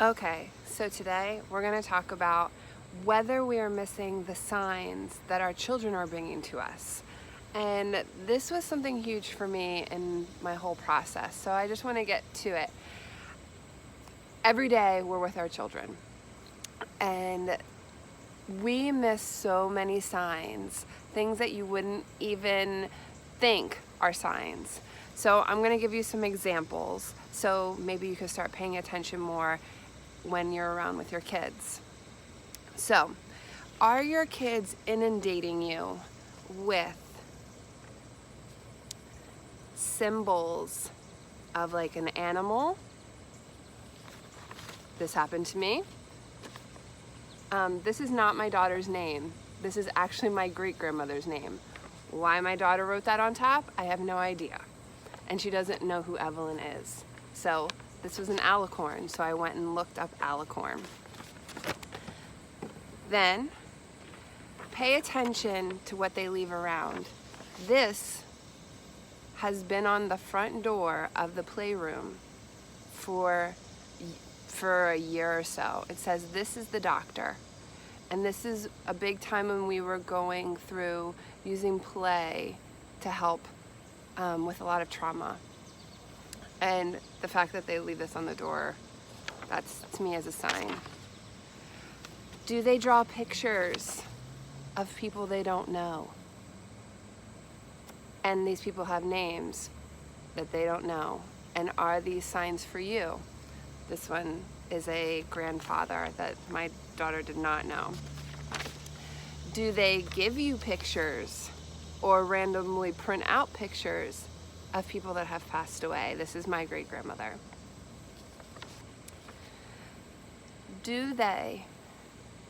Okay, so today we're going to talk about whether we are missing the signs that our children are bringing to us. And this was something huge for me in my whole process, so I just want to get to it. Every day we're with our children, and we miss so many signs, things that you wouldn't even think are signs. So I'm going to give you some examples, so maybe you can start paying attention more when you're around with your kids. So, are your kids inundating you with symbols of like an animal? This happened to me. This is not my daughter's name. This is actually my great-grandmother's name. Why my daughter wrote that on top, I have no idea. And she doesn't know who Evelyn is. So this was an alicorn, so I went and looked up alicorn. Then, pay attention to what they leave around. This has been on the front door of the playroom for a year or so. It says, "This is the doctor." And this is a big time when we were going through using play to help with a lot of trauma. And the fact that they leave this on the door, that's to me as a sign. Do they draw pictures of people they don't know? And these people have names that they don't know. And are these signs for you? This one is a grandfather that my daughter did not know. Do they give you pictures or randomly print out pictures of people that have passed away? This is my great-grandmother. Do they,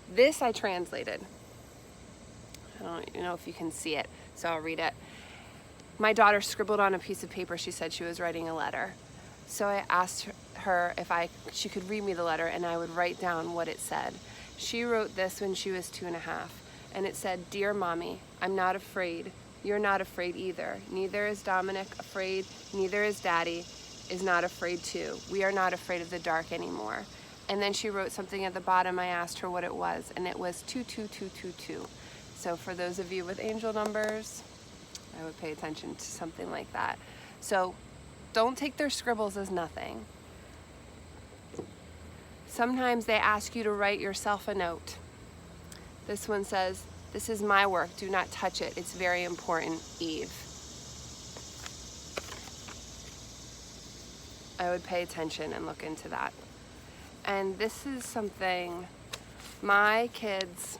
this I translated. I don't know if you can see it, so I'll read it. My daughter scribbled on a piece of paper. She said she was writing a letter. So I asked her if she could read me the letter, and I would write down what it said. She wrote this when she was 2.5, and it said, "Dear Mommy, I'm not afraid. You're not afraid either. Neither is Dominic afraid. Neither is Daddy is not afraid too. We are not afraid of the dark anymore." And then she wrote something at the bottom. I asked her what it was, and it was 22222. So for those of you with angel numbers, I would pay attention to something like that. So don't take their scribbles as nothing. Sometimes they ask you to write yourself a note. This one says, "This is my work. Do not touch it. It's very important, Eve." I would pay attention and look into that. And this is something my kids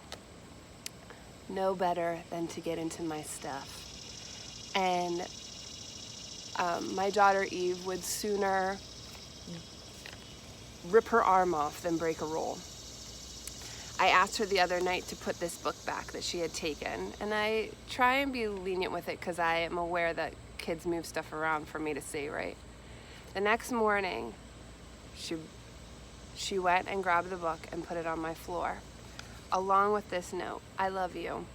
know better than to get into my stuff. And my daughter Eve would sooner rip her arm off than break a rule. I asked her the other night to put this book back that she had taken, and I try and be lenient with it because I am aware that kids move stuff around for me to see, right? The next morning, she went and grabbed the book and put it on my floor, along with this note, "I love you."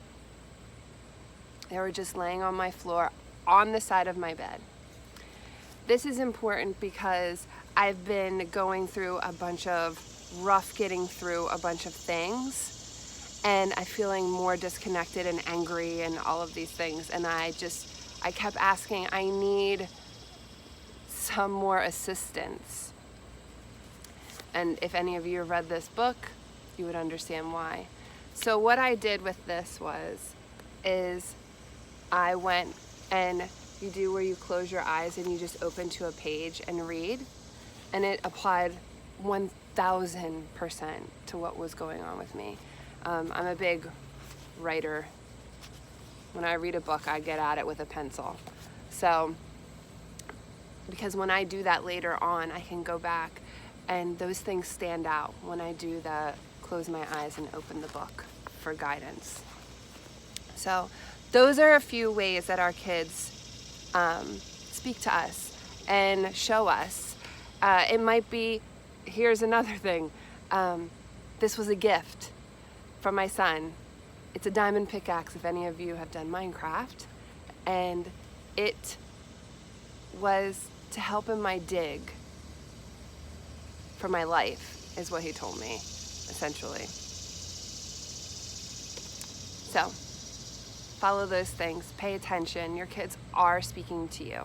They were just laying on my floor on the side of my bed. This is important because I've been going through a bunch of getting through a bunch of things, and I'm feeling more disconnected and angry and all of these things. And I kept asking, I need some more assistance. And if any of you have read this book, you would understand why. So what I did with this is I went, and you do where you close your eyes and you just open to a page and read, and it applied 1000% to what was going on with me. I'm a big writer. When I read a book, I get at it with a pencil. So, because when I do that later on, I can go back and those things stand out when I do the close my eyes and open the book for guidance. So those are a few ways that our kids speak to us and show us. It might be, here's another thing. This was a gift from my son. It's a diamond pickaxe, if any of you have done Minecraft. And it was to help in my dig for my life. is what he told me, essentially. So, follow those things. Pay attention. Your kids are speaking to you.